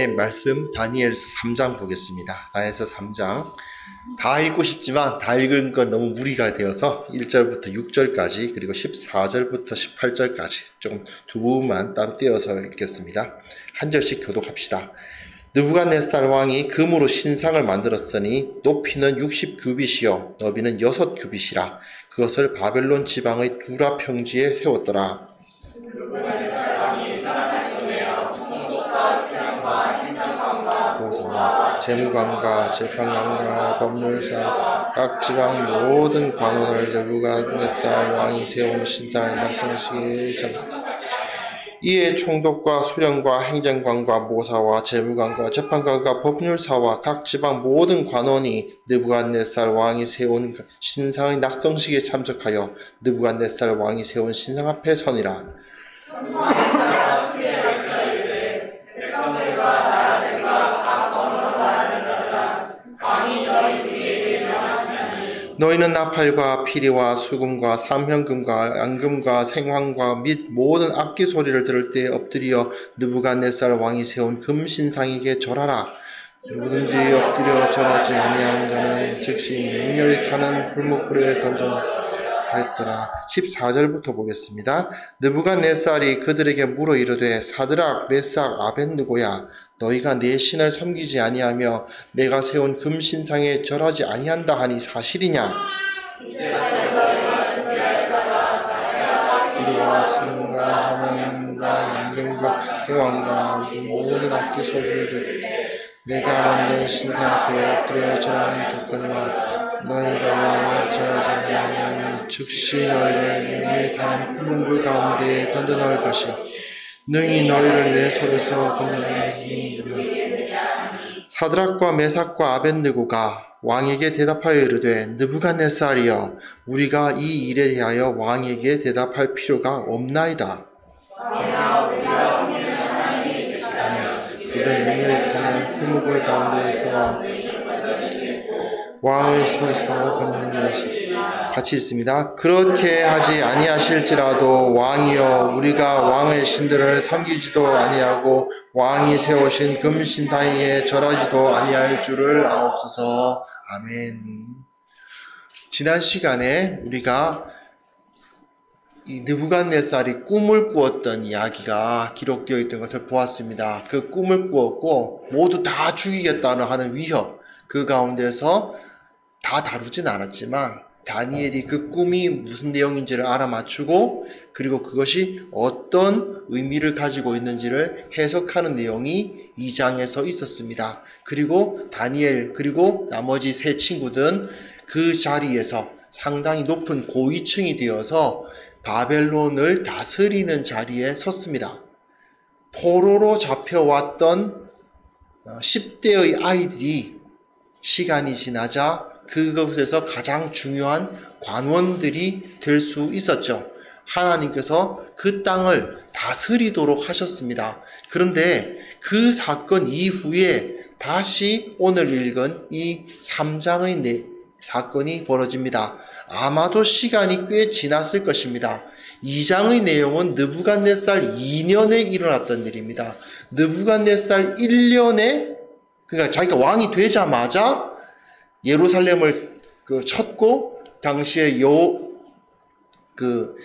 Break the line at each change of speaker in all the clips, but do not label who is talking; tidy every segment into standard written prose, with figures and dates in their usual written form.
하나님의 말씀 다니엘서 3장 보겠습니다. 다니엘서 3장 다 읽고 싶지만 다 읽은 건 너무 무리가 되어서 1절부터 6절까지 그리고 14절부터 18절까지 조금 두 부분만 따로 떼어서 읽겠습니다. 한 절씩 교독합시다. 느부갓네살 왕이 금으로 신상을 만들었으니 높이는 60규빗이요 너비는 6규빗이라 그것을 바벨론 지방의 두라 평지에 세웠더라. 재무관과 재판관과 법률사 각 지방 모든 관원을 느부갓네살 왕이 세운 신상의 낙성식에 이에 총독과 수령과 행정관과 모사와 재무관과 재판관과 법률사와 각 지방 모든 관원이 느부갓네살 왕이 세운 신상의 낙성식에 참석하여 느부갓네살 왕이 세운 신상 앞에 서니라. 너희는 나팔과 피리와 수금과 삼현금과 양금과 생황과 및 모든 악기 소리를 들을 때 엎드려 느부갓네살 왕이 세운 금신상에게 절하라. 누구든지 엎드려 절하지 아니하는 자는 즉시 맹렬히 타는 불목불에 던져하였더라. 14절부터 보겠습니다. 느부갓네살이 그들에게 물어 이르되 사드락 메삭 아벳느고야 너희가 내 신을 섬기지 아니하며 내가 세운 금신상에 절하지 아니한다 하니 사실이냐? 이리와 수금과 하면과 양금과 해왕과 모든 악기 소리를 듣고 내가 만든 신상 앞에 엎드려 절하는 조건이와 너희가 절하지 아니하면 즉시 너희를 영원히 타는 불문불 가운데 던져넣을 것이 능히 너희를 내 손에서 건져내리니. 사드락과 메삭과 아벳느고가 왕에게 대답하여 이르되 느부갓네살이여 우리가 이 일에 대하여 왕에게 대답할 필요가 없나이다. 그를 맹렬히 타는 풀무불 가운데에서 왕의 손에서 건져내리니. 같이 읽습니다. 그렇게 하지 아니하실지라도 왕이여 우리가 왕의 신들을 섬기지도 아니하고 왕이 세우신 금신상에 절하지도 아니할 줄을 아옵소서. 아멘. 지난 시간에 우리가 이 느부갓네살이 꿈을 꾸었던 이야기가 기록되어 있던 것을 보았습니다. 그 꿈을 꾸었고 모두 다 죽이겠다는 하는 위협, 그 가운데서 다 다루진 않았지만 다니엘이 그 꿈이 무슨 내용인지를 알아맞추고 그리고 그것이 어떤 의미를 가지고 있는지를 해석하는 내용이 2장에서 있었습니다. 그리고 다니엘 그리고 나머지 세 친구들은 그 자리에서 상당히 높은 고위층이 되어서 바벨론을 다스리는 자리에 섰습니다. 포로로 잡혀왔던 10대의 아이들이 시간이 지나자 그것에서 가장 중요한 관원들이 될 수 있었죠. 하나님께서 그 땅을 다스리도록 하셨습니다. 그런데 그 사건 이후에 다시 오늘 읽은 이 3장의 사건이 벌어집니다. 아마도 시간이 꽤 지났을 것입니다. 2장의 내용은 느부갓네살 2년에 일어났던 일입니다. 느부갓네살 1년에 그러니까 자기가 왕이 되자마자 예루살렘을 쳤고 당시에 그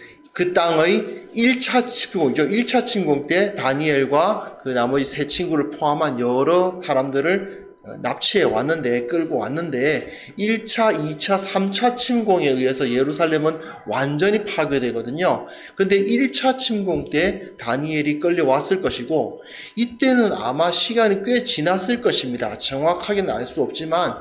땅의 1차 침공이죠. 1차 침공 때 다니엘과 그 나머지 세 친구를 포함한 여러 사람들을 납치해 왔는데 끌고 왔는데 1차, 2차, 3차 침공에 의해서 예루살렘은 완전히 파괴되거든요. 근데 1차 침공 때 다니엘이 끌려왔을 것이고 이때는 아마 시간이 꽤 지났을 것입니다. 정확하게는 알 수 없지만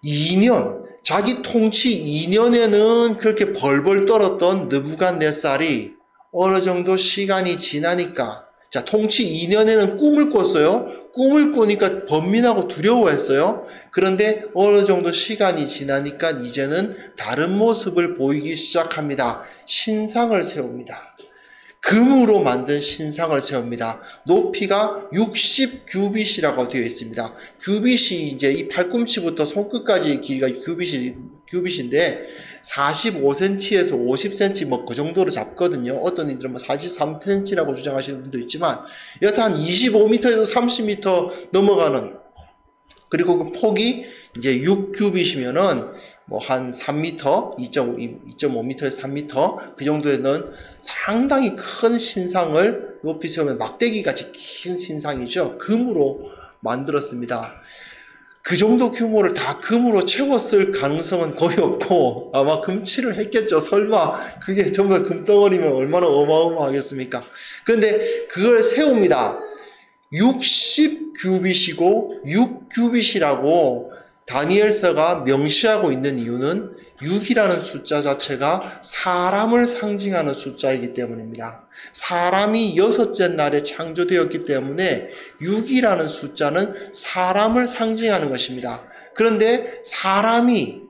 2년, 자기 통치 2년에는 그렇게 벌벌 떨었던 느부갓네살이 어느 정도 시간이 지나니까 자, 통치 2년에는 꿈을 꿨어요. 꿈을 꾸니까 번민하고 두려워했어요. 그런데 어느 정도 시간이 지나니까 이제는 다른 모습을 보이기 시작합니다. 신상을 세웁니다. 금으로 만든 신상을 세웁니다. 높이가 60규빗이라고 되어 있습니다. 규빗이 이제 이 팔꿈치부터 손끝까지 길이가 규빗이 규빗인데 45cm에서 50cm 뭐 그 정도로 잡거든요. 어떤 이들은 뭐 43cm라고 주장하시는 분도 있지만 여하튼 한 25m에서 30m 넘어가는, 그리고 그 폭이 이제 6규빗이면은 뭐 한 3m, 2.5m에서 3m 그 정도에는 상당히 큰 신상을 높이 세우면 막대기 같이 긴 신상이죠. 금으로 만들었습니다. 그 정도 규모를 다 금으로 채웠을 가능성은 거의 없고 아마 금칠을 했겠죠. 설마 그게 전부 금덩어리면 얼마나 어마어마하겠습니까? 그런데 그걸 세웁니다. 60규빗이고 6규빗이라고 다니엘서가 명시하고 있는 이유는 6이라는 숫자 자체가 사람을 상징하는 숫자이기 때문입니다. 사람이 여섯째 날에 창조되었기 때문에 6이라는 숫자는 사람을 상징하는 것입니다. 그런데 사람이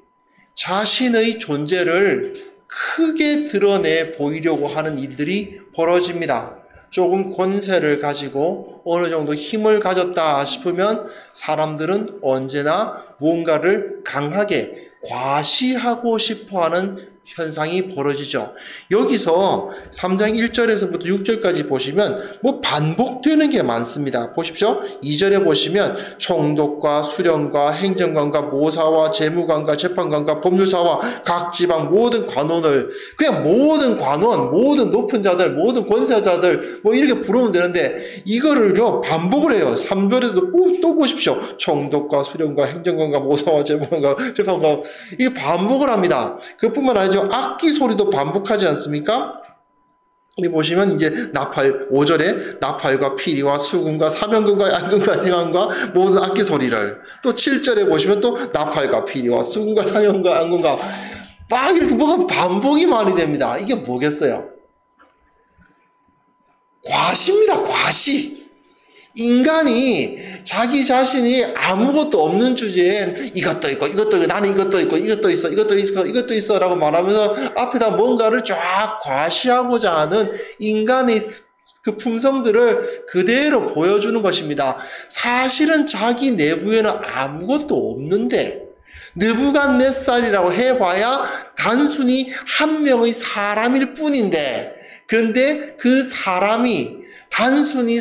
자신의 존재를 크게 드러내 보이려고 하는 일들이 벌어집니다. 조금 권세를 가지고 어느 정도 힘을 가졌다 싶으면 사람들은 언제나 무언가를 강하게 과시하고 싶어하는 현상이 벌어지죠. 여기서 3장 1절에서부터 6절까지 보시면 뭐 반복되는 게 많습니다. 보십시오. 2절에 보시면 총독과 수령과 행정관과 모사와 재무관과 재판관과 법률사와 각 지방 모든 관원을, 그냥 모든 관원, 모든 높은 자들, 모든 권세자들 뭐 이렇게 부르면 되는데 이거를요 반복을 해요. 3절에도 또 보십시오. 총독과 수령과 행정관과 모사와 재무관과 재판관, 이게 반복을 합니다. 그뿐만 아니라 악기 소리도 반복하지 않습니까? 여기 보시면 이제 나팔, 5절에 나팔과 피리와 수금과 사면금과 양금과 대강과 모든 악기 소리를, 또 7절에 보시면 또 나팔과 피리와 수금과 사면금과 양금과 막 이렇게 뭐가 반복이 많이 됩니다. 이게 뭐겠어요? 과시입니다. 과시. 인간이 자기 자신이 아무것도 없는 주제엔 이것도 있고 이것도 있고 나는 이것도 있고 이것도 있어 이것도 있어 이것도 있어 라고 말하면서 앞에다 뭔가를 쫙 과시하고자 하는 인간의 그 품성들을 그대로 보여주는 것입니다. 사실은 자기 내부에는 아무것도 없는데 느부갓네살이라고 해봐야 단순히 한 명의 사람일 뿐인데, 그런데 그 사람이 단순히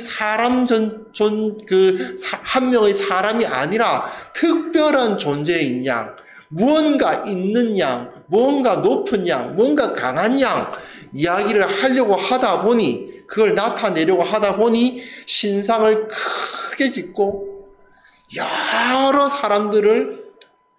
한 명의 사람이 아니라 특별한 존재인 양, 무언가 있는 양, 무언가 높은 양, 무언가 강한 양 이야기를 하려고 하다 보니, 그걸 나타내려고 하다 보니 신상을 크게 짓고 여러 사람들을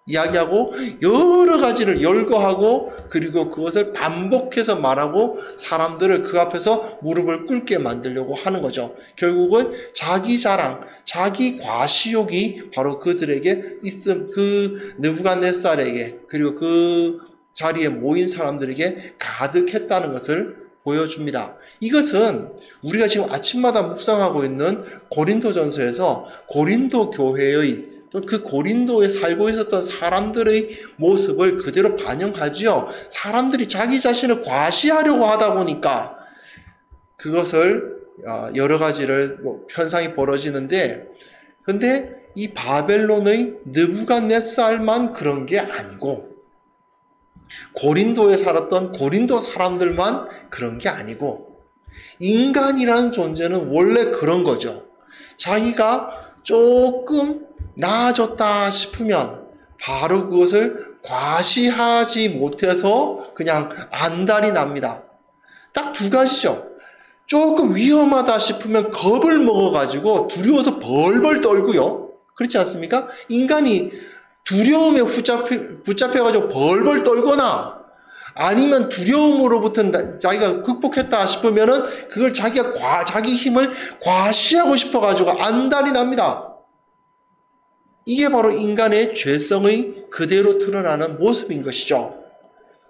이야기하고 여러 가지를 열거하고 그리고 그것을 반복해서 말하고 사람들을 그 앞에서 무릎을 꿇게 만들려고 하는 거죠. 결국은 자기 자랑, 자기 과시욕이 바로 그들에게 있음, 그 느부갓네살에게 그리고 그 자리에 모인 사람들에게 가득했다는 것을 보여줍니다. 이것은 우리가 지금 아침마다 묵상하고 있는 고린도전서에서 고린도 교회의, 그 고린도에 살고 있었던 사람들의 모습을 그대로 반영하지요. 사람들이 자기 자신을 과시하려고 하다 보니까 그것을 여러 가지를 현상이 벌어지는데, 근데 이 바벨론의 느부갓네살만 그런 게 아니고 고린도에 살았던 고린도 사람들만 그런 게 아니고 인간이라는 존재는 원래 그런 거죠. 자기가 조금 나아졌다 싶으면 바로 그것을 과시하지 못해서 그냥 안달이 납니다. 딱 두 가지죠. 조금 위험하다 싶으면 겁을 먹어가지고 두려워서 벌벌 떨고요. 그렇지 않습니까? 인간이 두려움에 붙잡혀가지고 벌벌 떨거나 아니면 두려움으로부터 자기가 극복했다 싶으면은 그걸 자기 힘을 과시하고 싶어가지고 안달이 납니다. 이게 바로 인간의 죄성의 그대로 드러나는 모습인 것이죠.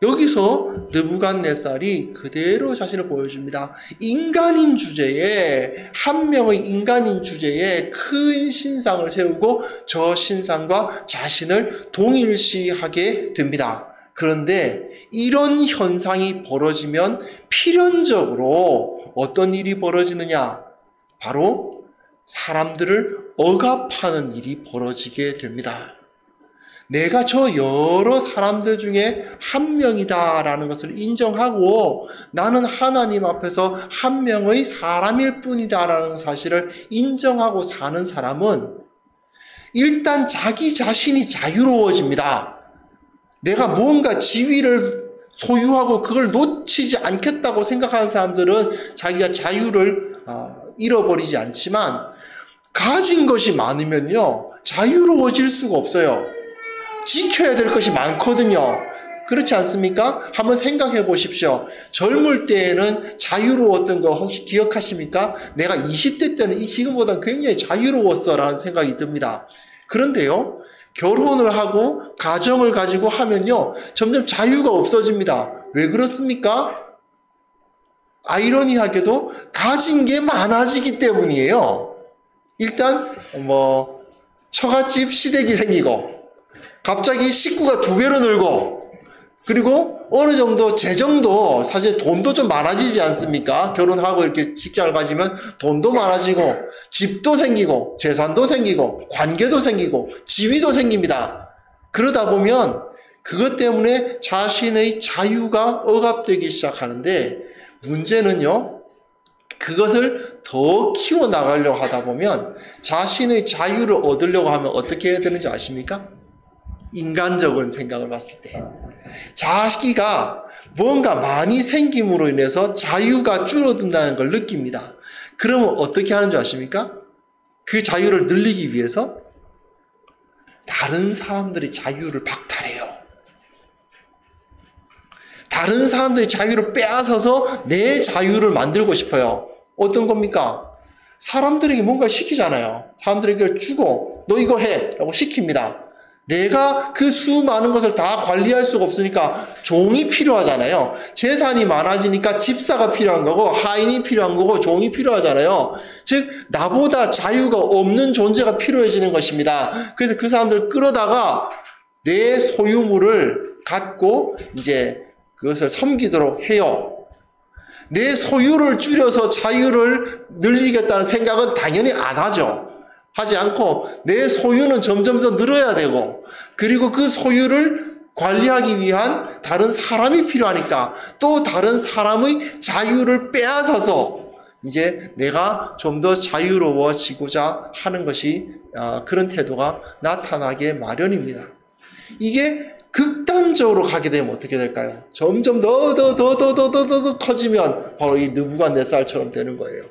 여기서 느부갓네살이 그대로 자신을 보여줍니다. 인간인 주제에, 한 명의 인간인 주제에 큰 신상을 세우고 저 신상과 자신을 동일시하게 됩니다. 그런데 이런 현상이 벌어지면 필연적으로 어떤 일이 벌어지느냐? 바로 사람들을 억압하는 일이 벌어지게 됩니다. 내가 저 여러 사람들 중에 한 명이다라는 것을 인정하고 나는 하나님 앞에서 한 명의 사람일 뿐이다라는 사실을 인정하고 사는 사람은 일단 자기 자신이 자유로워집니다. 내가 뭔가 지위를 소유하고 그걸 놓치지 않겠다고 생각하는 사람들은 자기가 자유를 잃어버리지 않지만 가진 것이 많으면요 자유로워질 수가 없어요. 지켜야 될 것이 많거든요. 그렇지 않습니까? 한번 생각해 보십시오. 젊을 때에는 자유로웠던 거 혹시 기억하십니까? 내가 20대 때는 지금보다 굉장히 자유로웠어 라는 생각이 듭니다. 그런데요 결혼을 하고 가정을 가지고 하면요 점점 자유가 없어집니다. 왜 그렇습니까? 아이러니하게도 가진 게 많아지기 때문이에요. 일단 처갓집 시댁이 생기고 갑자기 식구가 2배로 늘고 그리고 어느 정도 재정도 사실 돈도 좀 많아지지 않습니까? 결혼하고 이렇게 직장을 가지면 돈도 많아지고 집도 생기고 재산도 생기고 관계도 생기고 지위도 생깁니다. 그러다 보면 그것 때문에 자신의 자유가 억압되기 시작하는데 문제는요. 그것을 더 키워나가려고 하다 보면 자신의 자유를 얻으려고 하면 어떻게 해야 되는지 아십니까? 인간적인 생각을 봤을 때 자기가 뭔가 많이 생김으로 인해서 자유가 줄어든다는 걸 느낍니다. 그러면 어떻게 하는 줄 아십니까? 그 자유를 늘리기 위해서 다른 사람들의 자유를 박탈해요. 다른 사람들의 자유를 빼앗아서 내 자유를 만들고 싶어요. 어떤 겁니까? 사람들에게 뭔가 시키잖아요. 사람들에게 주고 너 이거 해 라고 시킵니다. 내가 그 수많은 것을 다 관리할 수가 없으니까 종이 필요하잖아요. 재산이 많아지니까 집사가 필요한 거고 하인이 필요한 거고 종이 필요하잖아요. 즉 나보다 자유가 없는 존재가 필요해지는 것입니다. 그래서 그 사람들을 끌어다가 내 소유물을 갖고 이제 그것을 섬기도록 해요. 내 소유를 줄여서 자유를 늘리겠다는 생각은 당연히 안 하죠. 하지 않고 내 소유는 점점 더 늘어야 되고 그리고 그 소유를 관리하기 위한 다른 사람이 필요하니까 또 다른 사람의 자유를 빼앗아서 이제 내가 좀 더 자유로워지고자 하는 것이 그런 태도가 나타나게 마련입니다. 이게 극단적으로 가게 되면 어떻게 될까요? 점점 더 커지면 바로 이 느부갓네살처럼 되는 거예요.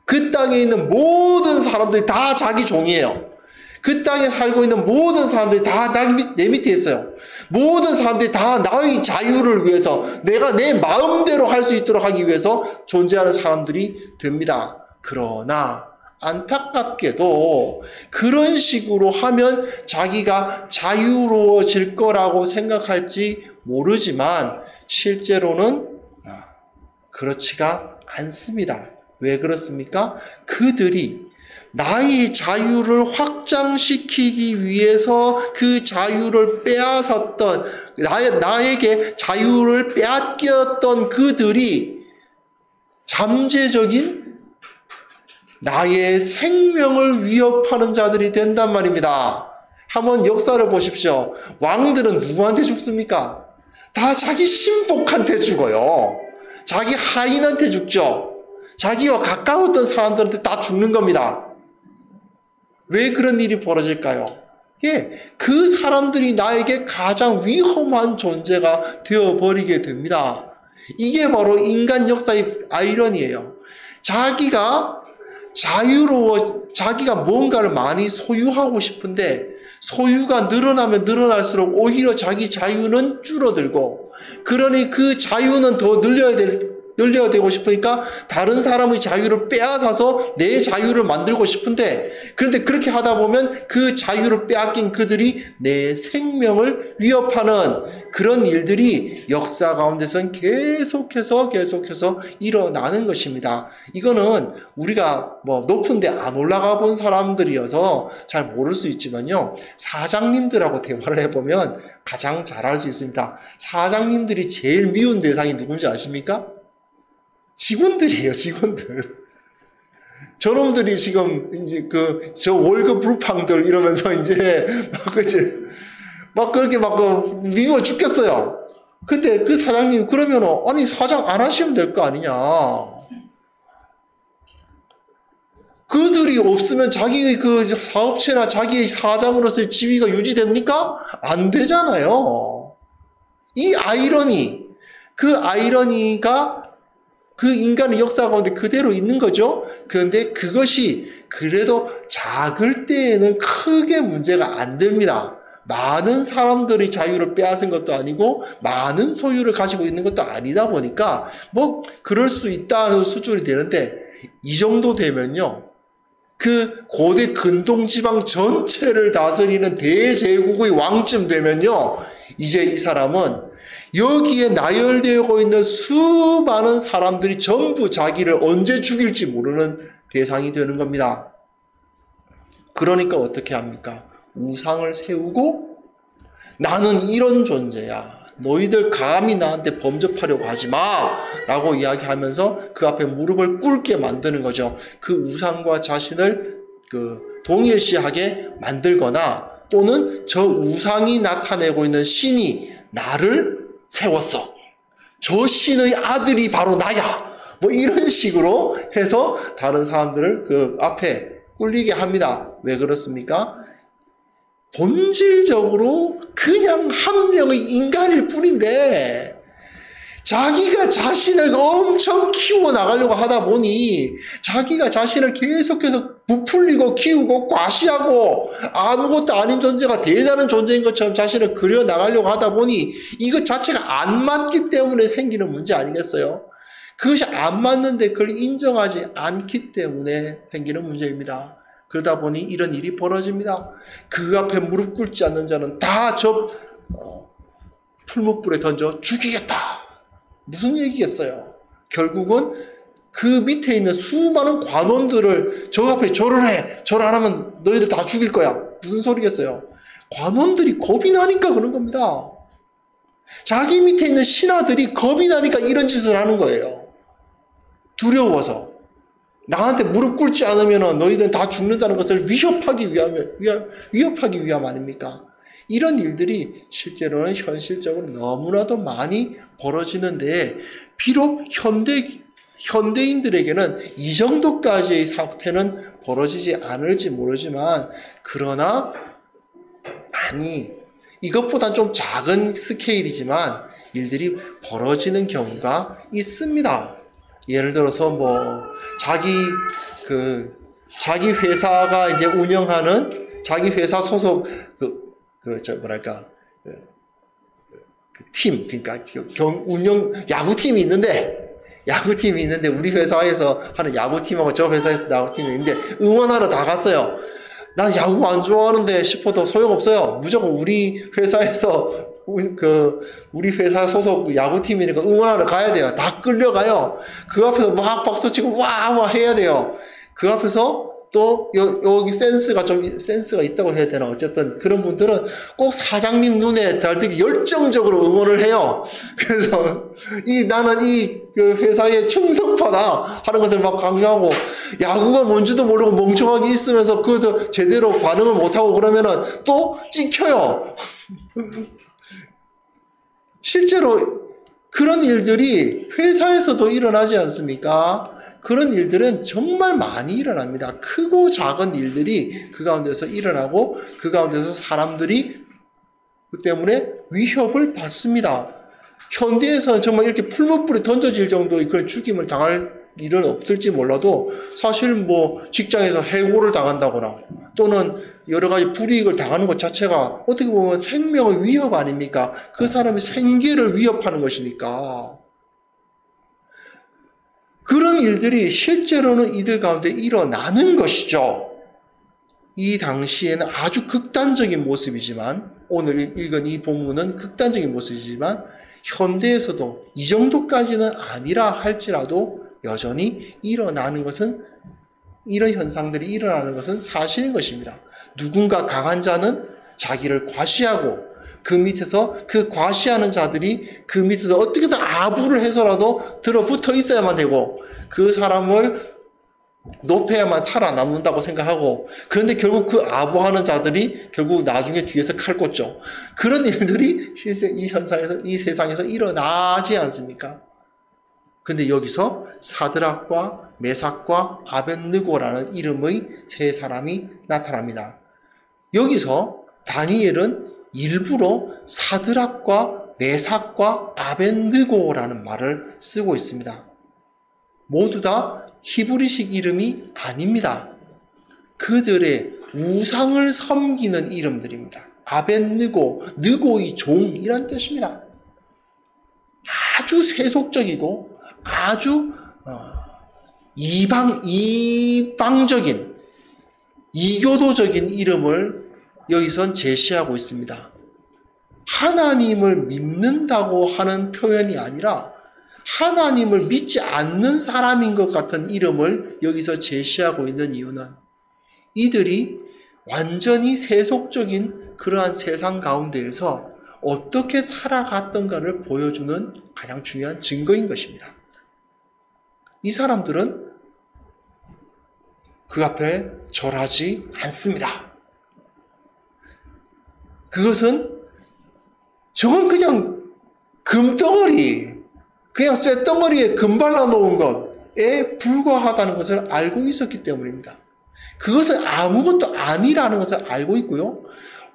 그 땅에 있는 모든 사람들이 다 자기 종이에요. 그 땅에 살고 있는 모든 사람들이 다 내 밑에 있어요. 모든 사람들이 다 나의 자유를 위해서 내가 내 마음대로 할 수 있도록 하기 위해서 존재하는 사람들이 됩니다. 그러나 안타깝게도 그런 식으로 하면 자기가 자유로워질 거라고 생각할지 모르지만 실제로는 그렇지가 않습니다. 왜 그렇습니까? 그들이 나의 자유를 확장시키기 위해서 그 자유를 빼앗았던 나에게 자유를 빼앗겼던 그들이 잠재적인 나의 생명을 위협하는 자들이 된단 말입니다. 한번 역사를 보십시오. 왕들은 누구한테 죽습니까? 다 자기 신복한테 죽어요. 자기 하인한테 죽죠. 자기와 가까웠던 사람들한테 다 죽는 겁니다. 왜 그런 일이 벌어질까요? 그 사람들이 나에게 가장 위험한 존재가 되어버리게 됩니다. 이게 바로 인간 역사의 아이러니예요. 자기가 뭔가를 많이 소유하고 싶은데 소유가 늘어나면 늘어날수록 오히려 자기 자유는 줄어들고 그러니 그 자유는 더 늘려야 되고 싶으니까 다른 사람의 자유를 빼앗아서 내 자유를 만들고 싶은데 그런데 그렇게 하다 보면 그 자유를 빼앗긴 그들이 내 생명을 위협하는 그런 일들이 역사 가운데선 계속해서 일어나는 것입니다. 이거는 우리가 높은 데 안 올라가 본 사람들이어서 잘 모를 수 있지만요. 사장님들하고 대화를 해보면 가장 잘 알 수 있습니다. 사장님들이 제일 미운 대상이 누군지 아십니까? 직원들이에요, 직원들. 저놈들이 지금 이제 저 월급 불팡들 이러면서 이제 막 그렇게 미워 죽겠어요. 근데 그 사장님이 그러면 아니 사장 안 하시면 될 거 아니냐. 그들이 없으면 자기의 그 사업체나 자기의 사장으로서의 지위가 유지됩니까? 안 되잖아요. 이 아이러니, 그 아이러니가 그 인간의 역사 가운데 그대로 있는 거죠. 그런데 그것이 그래도 작을 때에는 크게 문제가 안 됩니다. 많은 사람들이 자유를 빼앗은 것도 아니고 많은 소유를 가지고 있는 것도 아니다 보니까 뭐 그럴 수 있다는 수준이 되는데 이 정도 되면요. 그 고대 근동지방 전체를 다스리는 대제국의 왕쯤 되면요. 이제 이 사람은 여기에 나열되어 있는 수많은 사람들이 전부 자기를 언제 죽일지 모르는 대상이 되는 겁니다. 그러니까 어떻게 합니까? 우상을 세우고 나는 이런 존재야. 너희들 감히 나한테 범접하려고 하지 마! 라고 이야기하면서 그 앞에 무릎을 꿇게 만드는 거죠. 그 우상과 자신을 동일시하게 만들거나 또는 저 우상이 나타내고 있는 신이 나를 세웠어. 저 신의 아들이 바로 나야. 뭐 이런 식으로 해서 다른 사람들을 그 앞에 꿀리게 합니다. 왜 그렇습니까? 본질적으로 그냥 한 명의 인간일 뿐인데 자기가 자신을 엄청 키워나가려고 하다 보니 자기가 자신을 계속해서 부풀리고 키우고 과시하고 아무것도 아닌 존재가 대단한 존재인 것처럼 자신을 그려나가려고 하다 보니 이것 자체가 안 맞기 때문에 생기는 문제 아니겠어요? 그것이 안 맞는데 그걸 인정하지 않기 때문에 생기는 문제입니다. 그러다 보니 이런 일이 벌어집니다. 그 앞에 무릎 꿇지 않는 자는 다 저 풀무불에 던져 죽이겠다. 무슨 얘기겠어요? 결국은 그 밑에 있는 수많은 관원들을 저 앞에 절을 해. 절 안 하면 너희들 다 죽일 거야. 무슨 소리겠어요? 관원들이 겁이 나니까 그런 겁니다. 자기 밑에 있는 신하들이 겁이 나니까 이런 짓을 하는 거예요. 두려워서. 나한테 무릎 꿇지 않으면 너희들은 다 죽는다는 것을 위협하기 위함 아닙니까? 이런 일들이 실제로는 현실적으로 너무나도 많이 벌어지는데 비록 현대인들에게는 이 정도까지의 사태는 벌어지지 않을지 모르지만 그러나 많이 이것보다 좀 작은 스케일이지만 일들이 벌어지는 경우가 있습니다. 예를 들어서 뭐 자기 회사가 이제 운영하는 자기 회사 소속 팀, 그러니까 야구팀이 있는데 우리 회사에서 하는 야구팀하고 저 회사에서 야구팀이 있는데 응원하러 다 갔어요. 난 야구 안 좋아하는데 싶어도 소용없어요. 무조건 우리 회사에서 우리 회사 소속 야구팀이니까 응원하러 가야 돼요. 다 끌려가요. 그 앞에서 막 박수치고 와 해야 돼요. 그 앞에서 또 여기 센스가 있다고 해야 되나? 어쨌든 그런 분들은 꼭 사장님 눈에 달리기 열정적으로 응원을 해요. 그래서 나는 그 회사에 충성파다 하는 것을 막 강조하고 야구가 뭔지도 모르고 멍청하게 있으면서 그것도 제대로 반응을 못하고 그러면은 또 찍혀요. 실제로 그런 일들이 회사에서도 일어나지 않습니까? 그런 일들은 정말 많이 일어납니다. 크고 작은 일들이 그 가운데서 일어나고 그 가운데서 사람들이 그 때문에 위협을 받습니다. 현대에서는 정말 이렇게 풀무불에 던져질 정도의 그런 죽임을 당할 일은 없을지 몰라도 사실 뭐 직장에서 해고를 당한다거나 또는 여러 가지 불이익을 당하는 것 자체가 어떻게 보면 생명의 위협 아닙니까? 그 사람의 생계를 위협하는 것이니까. 그런 일들이 실제로는 이들 가운데 일어나는 것이죠. 이 당시에는 아주 극단적인 모습이지만 오늘 읽은 이 본문은 극단적인 모습이지만 현대에서도 이 정도까지는 아니라 할지라도 여전히 일어나는 것은 이런 현상들이 일어나는 것은 사실인 것입니다. 누군가 강한 자는 자기를 과시하고 그 밑에서 그 과시하는 자들이 그 밑에서 어떻게든 아부를 해서라도 들어붙어 있어야만 되고 그 사람을 높여야만 살아남는다고 생각하고, 그런데 결국 그 아부하는 자들이 결국 나중에 뒤에서 칼 꽂죠. 그런 일들이 이 현상에서, 이 세상에서 일어나지 않습니까? 근데 여기서 사드락과 메삭과 아벳느고라는 이름의 세 사람이 나타납니다. 여기서 다니엘은 일부러 사드락과 메삭과 아벳느고라는 말을 쓰고 있습니다. 모두 다 히브리식 이름이 아닙니다. 그들의 우상을 섬기는 이름들입니다. 아벳느고, 느고의 종이란 뜻입니다. 아주 세속적이고 아주 이방적인, 이교도적인 이름을 여기선 제시하고 있습니다. 하나님을 믿는다고 하는 표현이 아니라 하나님을 믿지 않는 사람인 것 같은 이름을 여기서 제시하고 있는 이유는 이들이 완전히 세속적인 그러한 세상 가운데에서 어떻게 살아갔던가를 보여주는 가장 중요한 증거인 것입니다. 이 사람들은 그 앞에 절하지 않습니다. 저건 그냥 금덩어리, 그냥 쇳덩어리에 금 발라놓은 것에 불과하다는 것을 알고 있었기 때문입니다. 그것은 아무것도 아니라는 것을 알고 있고요.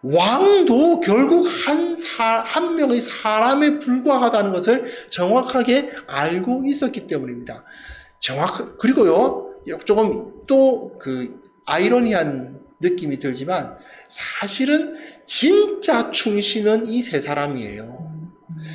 왕도 결국 한 명의 사람에 불과하다는 것을 정확하게 알고 있었기 때문입니다. 그리고요, 조금 또 아이러니한 느낌이 들지만 사실은 진짜 충신은 이 세 사람이에요.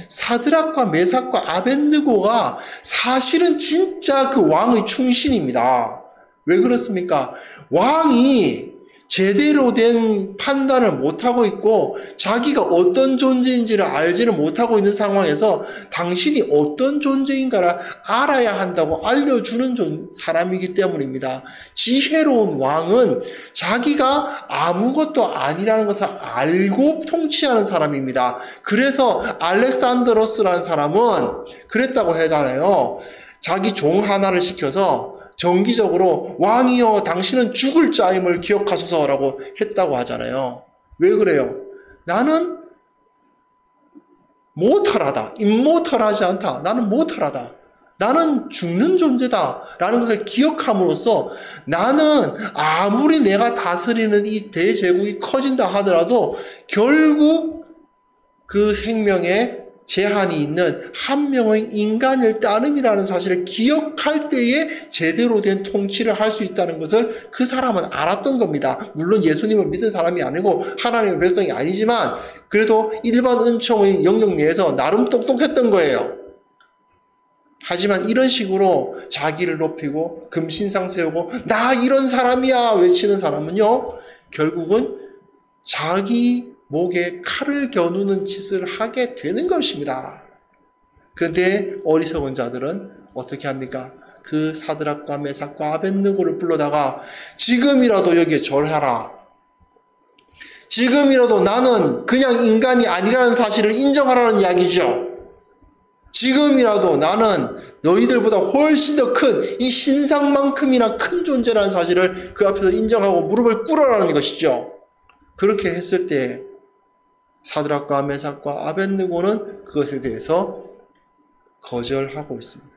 사드락과 메삭과 아벳느고가 사실은 진짜 그 왕의 충신입니다. 왜 그렇습니까? 왕이 제대로 된 판단을 못하고 있고 자기가 어떤 존재인지를 알지를 못하고 있는 상황에서 당신이 어떤 존재인가를 알아야 한다고 알려주는 사람이기 때문입니다. 지혜로운 왕은 자기가 아무것도 아니라는 것을 알고 통치하는 사람입니다. 그래서 알렉산드로스라는 사람은 그랬다고 하잖아요. 자기 종 하나를 시켜서 정기적으로 왕이여 당신은 죽을 자임을 기억하소서라고 했다고 하잖아요. 왜 그래요? 나는 모탈하다. 임모탈하지 않다. 나는 모탈하다. 나는 죽는 존재다. 라는 것을 기억함으로써 나는 아무리 내가 다스리는 이 대제국이 커진다 하더라도 결국 그 생명에 제한이 있는 한 명의 인간일 따름이라는 사실을 기억할 때에 제대로 된 통치를 할 수 있다는 것을 그 사람은 알았던 겁니다. 물론 예수님을 믿은 사람이 아니고 하나님의 백성이 아니지만 그래도 일반 은총의 영역 내에서 나름 똑똑했던 거예요. 하지만 이런 식으로 자기를 높이고 금신상 세우고 나 이런 사람이야 외치는 사람은요, 결국은 자기 목에 칼을 겨누는 짓을 하게 되는 것입니다. 그런데 어리석은 자들은 어떻게 합니까? 그 사드락과 메삭과 아벳느고를 불러다가 지금이라도 여기에 절하라. 지금이라도 나는 그냥 인간이 아니라는 사실을 인정하라는 이야기죠. 지금이라도 나는 너희들보다 훨씬 더 큰 이 신상만큼이나 큰 존재라는 사실을 그 앞에서 인정하고 무릎을 꿇어라는 것이죠. 그렇게 했을 때 사드락과 메삭과 아벳느고는 그것에 대해서 거절하고 있습니다.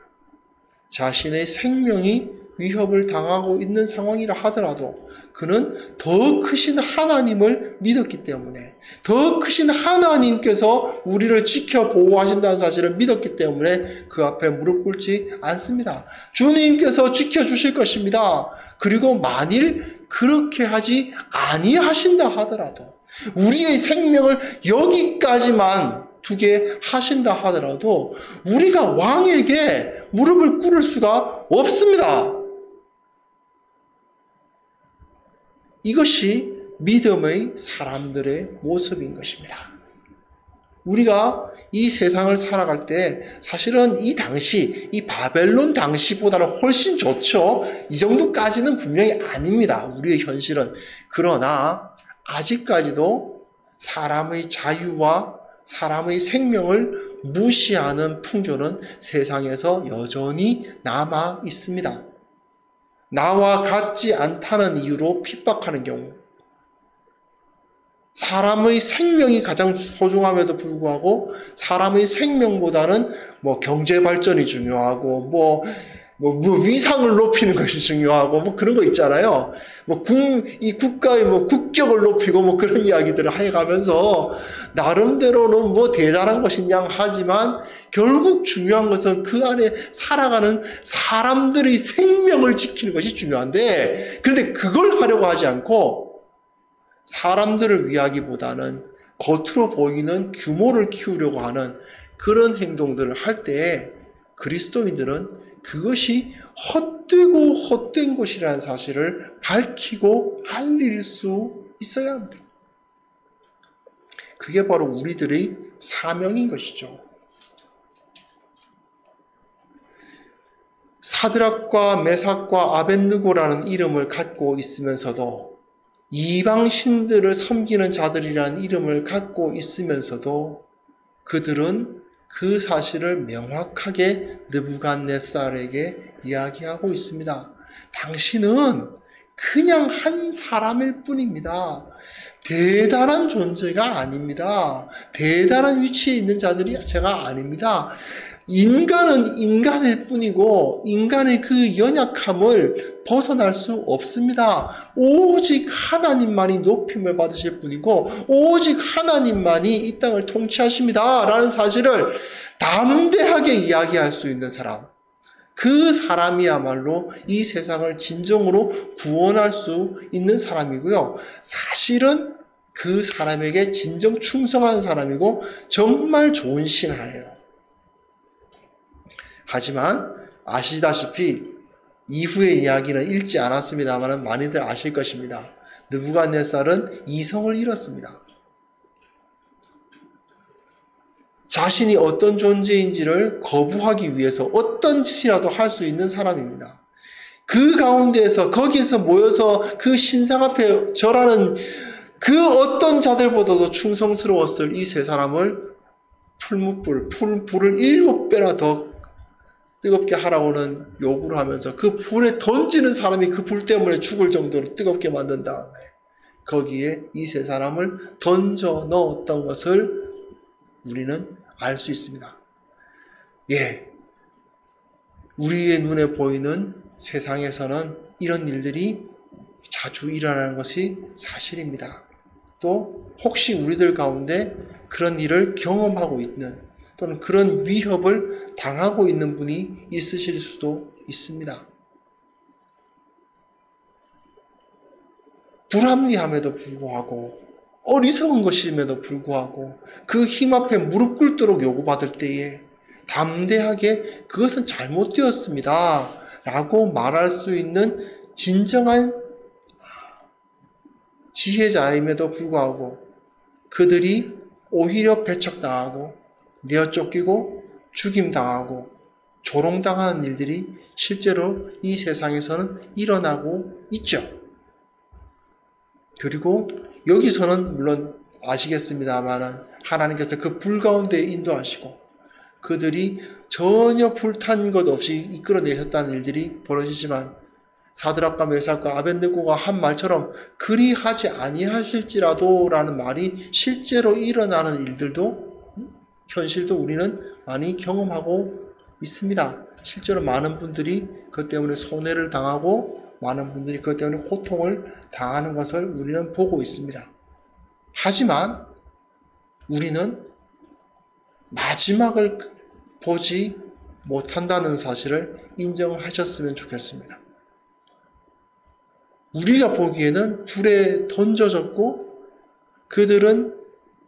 자신의 생명이 위협을 당하고 있는 상황이라 하더라도 그는 더 크신 하나님을 믿었기 때문에, 더 크신 하나님께서 우리를 지켜 보호하신다는 사실을 믿었기 때문에 그 앞에 무릎 꿇지 않습니다. 주님께서 지켜주실 것입니다. 그리고 만일 그렇게 하지 아니하신다 하더라도, 우리의 생명을 여기까지만 두게 하신다 하더라도 우리가 왕에게 무릎을 꿇을 수가 없습니다. 이것이 믿음의 사람들의 모습인 것입니다. 우리가 이 세상을 살아갈 때 사실은 이 당시, 이 바벨론 당시보다는 훨씬 좋죠. 이 정도까지는 분명히 아닙니다. 우리의 현실은. 그러나 아직까지도 사람의 자유와 사람의 생명을 무시하는 풍조는 세상에서 여전히 남아 있습니다. 나와 같지 않다는 이유로 핍박하는 경우, 사람의 생명이 가장 소중함에도 불구하고 사람의 생명보다는 뭐 경제 발전이 중요하고 뭐 위상을 높이는 것이 중요하고 뭐 그런 거 있잖아요. 이 국가의 국격을 높이고 뭐 그런 이야기들을 해가면서 나름대로는 뭐 대단한 것이냐 하지만 결국 중요한 것은 그 안에 살아가는 사람들의 생명을 지키는 것이 중요한데, 그런데 그걸 하려고 하지 않고 사람들을 위하기보다는 겉으로 보이는 규모를 키우려고 하는 그런 행동들을 할 때 그리스도인들은 그것이 헛되고 헛된 것이라는 사실을 밝히고 알릴 수 있어야 합니다. 그게 바로 우리들의 사명인 것이죠. 사드락과 메삭과 아벳느고라는 이름을 갖고 있으면서도, 이방 신들을 섬기는 자들이라는 이름을 갖고 있으면서도 그들은 그 사실을 명확하게 느부갓네살에게 이야기하고 있습니다. 당신은 그냥 한 사람일 뿐입니다. 대단한 존재가 아닙니다. 대단한 위치에 있는 자들이 제가 아닙니다. 인간은 인간일 뿐이고 인간의 그 연약함을 벗어날 수 없습니다. 오직 하나님만이 높임을 받으실 뿐이고 오직 하나님만이 이 땅을 통치하십니다. 라는 사실을 담대하게 이야기할 수 있는 사람, 그 사람이야말로 이 세상을 진정으로 구원할 수 있는 사람이고요. 사실은 그 사람에게 진정 충성한 사람이고 정말 좋은 신하예요. 하지만 아시다시피 이후의 이야기는 읽지 않았습니다만 많이들 아실 것입니다. 느부갓네살은 이성을 잃었습니다. 자신이 어떤 존재인지를 거부하기 위해서 어떤 짓이라도 할 수 있는 사람입니다. 그 가운데에서 거기에서 모여서 그 신상 앞에 절하는 그 어떤 자들보다도 충성스러웠을 이 세 사람을 불을 7배나 더 뜨겁게 하라고는 요구를 하면서 그 불에 던지는 사람이 그 불 때문에 죽을 정도로 뜨겁게 만든 다음에 거기에 이 세 사람을 던져 넣었던 것을 우리는 알 수 있습니다. 예, 우리의 눈에 보이는 세상에서는 이런 일들이 자주 일어나는 것이 사실입니다. 또 혹시 우리들 가운데 그런 일을 경험하고 있는 또는 그런 위협을 당하고 있는 분이 있으실 수도 있습니다. 불합리함에도 불구하고 어리석은 것임에도 불구하고 그 힘 앞에 무릎 꿇도록 요구받을 때에 담대하게 그것은 잘못되었습니다 라고 말할 수 있는 진정한 지혜자임에도 불구하고 그들이 오히려 배척당하고 내어 쫓기고 죽임당하고 조롱당하는 일들이 실제로 이 세상에서는 일어나고 있죠. 그리고 여기서는 물론 아시겠습니다만 하나님께서 그 불 가운데 인도하시고 그들이 전혀 불탄 것 없이 이끌어내셨다는 일들이 벌어지지만 사드락과 메삭과 아벳느고가 한 말처럼 그리하지 아니하실지라도 라는 말이 실제로 일어나는 일들도 현실도 우리는 많이 경험하고 있습니다. 실제로 많은 분들이 그것 때문에 손해를 당하고 많은 분들이 그것 때문에 고통을 당하는 것을 우리는 보고 있습니다. 하지만 우리는 마지막을 보지 못한다는 사실을 인정하셨으면 좋겠습니다. 우리가 보기에는 불에 던져졌고 그들은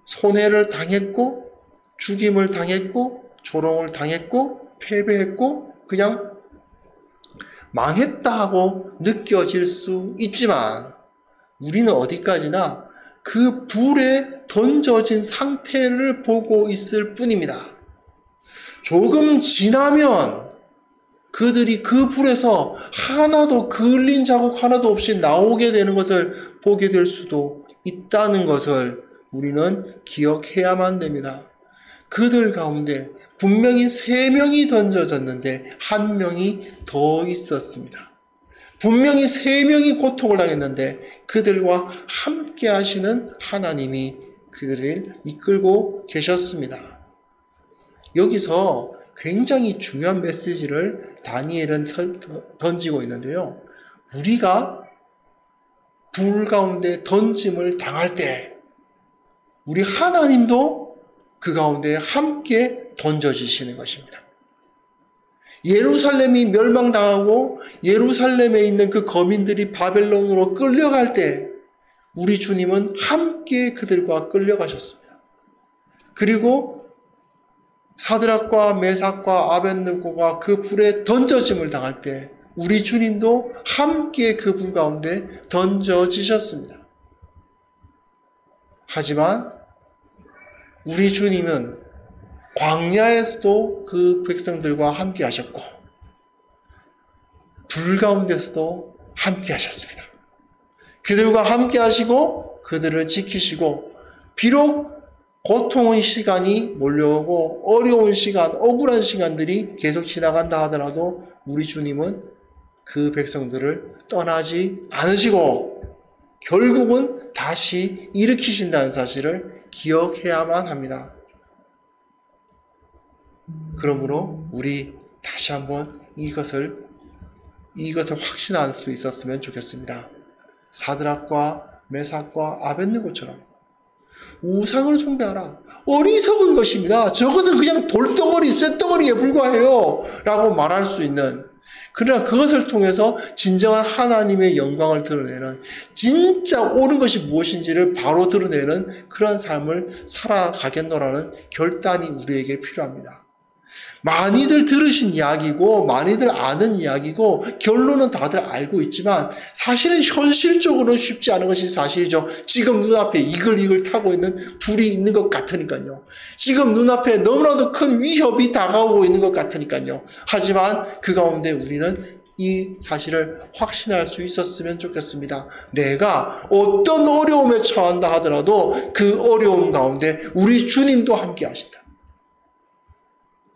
손해를 당했고 죽임을 당했고 조롱을 당했고 패배했고 그냥 망했다 하고 느껴질 수 있지만 우리는 어디까지나 그 불에 던져진 상태를 보고 있을 뿐입니다. 조금 지나면 그들이 그 불에서 하나도 그을린 자국 하나도 없이 나오게 되는 것을 보게 될 수도 있다는 것을 우리는 기억해야만 됩니다. 그들 가운데 분명히 3명이 던져졌는데 1명이 더 있었습니다. 분명히 세 명이 고통을 당했는데 그들과 함께 하시는 하나님이 그들을 이끌고 계셨습니다. 여기서 굉장히 중요한 메시지를 다니엘은 던지고 있는데요. 우리가 불 가운데 던짐을 당할 때 우리 하나님도 그 가운데 함께 던져지시는 것입니다. 예루살렘이 멸망당하고 예루살렘에 있는 그 거민들이 바벨론으로 끌려갈 때 우리 주님은 함께 그들과 끌려가셨습니다. 그리고 사드락과 메삭과 아벳느고가 그 불에 던져짐을 당할 때 우리 주님도 함께 그 불 가운데 던져지셨습니다. 하지만 우리 주님은 광야에서도 그 백성들과 함께 하셨고 불 가운데서도 함께 하셨습니다. 그들과 함께 하시고 그들을 지키시고 비록 고통의 시간이 몰려오고 어려운 시간, 억울한 시간들이 계속 지나간다 하더라도 우리 주님은 그 백성들을 떠나지 않으시고 결국은 다시 일으키신다는 사실을 기억해야만 합니다. 그러므로 우리 다시 한번 이것을 확신할 수 있었으면 좋겠습니다. 사드락과 메삭과 아벳느고처럼 우상을 숭배하라. 어리석은 것입니다. 저것은 그냥 돌덩어리, 쇳덩어리에 불과해요. 라고 말할 수 있는, 그러나 그것을 통해서 진정한 하나님의 영광을 드러내는, 진짜 옳은 것이 무엇인지를 바로 드러내는 그런 삶을 살아가겠노라는 결단이 우리에게 필요합니다. 많이들 들으신 이야기고 많이들 아는 이야기고 결론은 다들 알고 있지만 사실은 현실적으로는 쉽지 않은 것이 사실이죠. 지금 눈앞에 이글이글 타고 있는 불이 있는 것 같으니까요. 지금 눈앞에 너무나도 큰 위협이 다가오고 있는 것 같으니까요. 하지만 그 가운데 우리는 이 사실을 확신할 수 있었으면 좋겠습니다. 내가 어떤 어려움에 처한다 하더라도 그 어려움 가운데 우리 주님도 함께 하신다.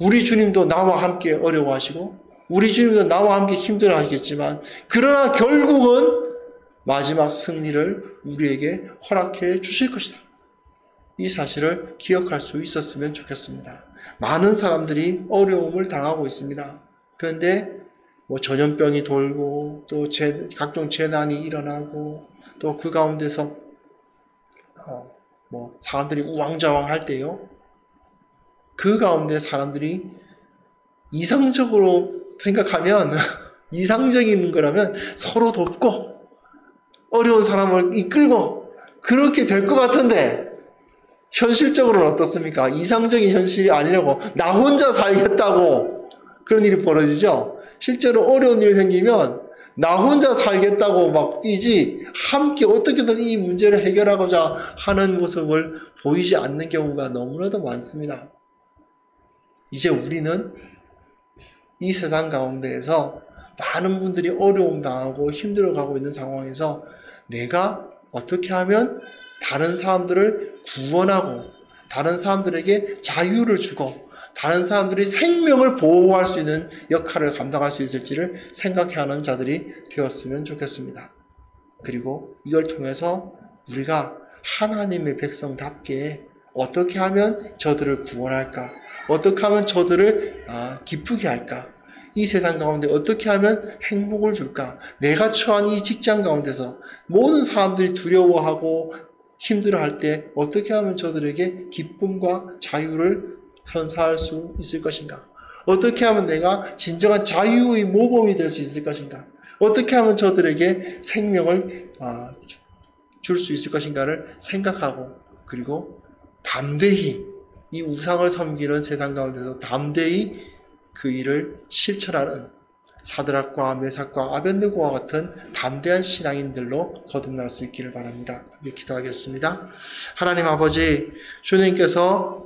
우리 주님도 나와 함께 어려워하시고 우리 주님도 나와 함께 힘들어하시겠지만 그러나 결국은 마지막 승리를 우리에게 허락해 주실 것이다. 이 사실을 기억할 수 있었으면 좋겠습니다. 많은 사람들이 어려움을 당하고 있습니다. 그런데 전염병이 돌고 또 각종 재난이 일어나고 또 그 가운데서 사람들이 우왕좌왕할 때요. 그 가운데 사람들이 이상적으로 생각하면 이상적인 거라면 서로 돕고 어려운 사람을 이끌고 그렇게 될 것 같은데 현실적으로는 어떻습니까? 이상적인 현실이 아니라고 나 혼자 살겠다고 그런 일이 벌어지죠. 실제로 어려운 일이 생기면 나 혼자 살겠다고 막 뛰지 함께 어떻게든 이 문제를 해결하고자 하는 모습을 보이지 않는 경우가 너무나도 많습니다. 이제 우리는 이 세상 가운데에서 많은 분들이 어려움 당하고 힘들어가고 있는 상황에서 내가 어떻게 하면 다른 사람들을 구원하고 다른 사람들에게 자유를 주고 다른 사람들이 생명을 보호할 수 있는 역할을 감당할 수 있을지를 생각하는 자들이 되었으면 좋겠습니다. 그리고 이걸 통해서 우리가 하나님의 백성답게 어떻게 하면 저들을 구원할까? 어떻게 하면 저들을 기쁘게 할까? 이 세상 가운데 어떻게 하면 행복을 줄까? 내가 처한 이 직장 가운데서 모든 사람들이 두려워하고 힘들어할 때 어떻게 하면 저들에게 기쁨과 자유를 선사할 수 있을 것인가? 어떻게 하면 내가 진정한 자유의 모범이 될 수 있을 것인가? 어떻게 하면 저들에게 생명을 줄 수 있을 것인가를 생각하고 그리고 담대히 이 우상을 섬기는 세상 가운데서 담대히 그 일을 실천하는 사드락과 메삭과 아벳느고와 같은 담대한 신앙인들로 거듭날 수 있기를 바랍니다. 네, 기도하겠습니다. 하나님 아버지, 주님께서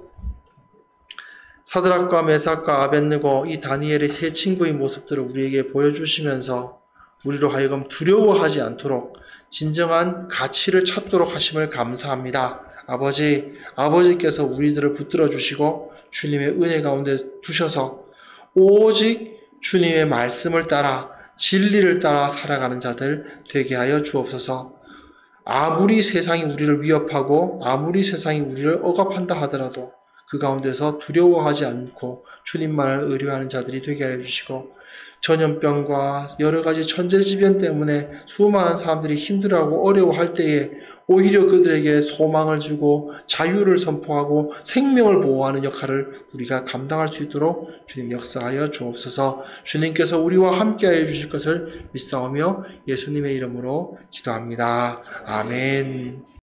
사드락과 메삭과 아벳느고 이 다니엘의 세 친구의 모습들을 우리에게 보여주시면서 우리로 하여금 두려워하지 않도록 진정한 가치를 찾도록 하심을 감사합니다. 아버지께서 우리들을 붙들어 주시고 주님의 은혜 가운데 두셔서 오직 주님의 말씀을 따라 진리를 따라 살아가는 자들 되게 하여 주옵소서. 아무리 세상이 우리를 위협하고 아무리 세상이 우리를 억압한다 하더라도 그 가운데서 두려워하지 않고 주님만을 의뢰하는 자들이 되게 하여 주시고, 전염병과 여러 가지 천재지변 때문에 수많은 사람들이 힘들어하고 어려워할 때에 오히려 그들에게 소망을 주고 자유를 선포하고 생명을 보호하는 역할을 우리가 감당할 수 있도록 주님 역사하여 주옵소서. 주님께서 우리와 함께하여 주실 것을 믿사오며 예수님의 이름으로 기도합니다. 아멘.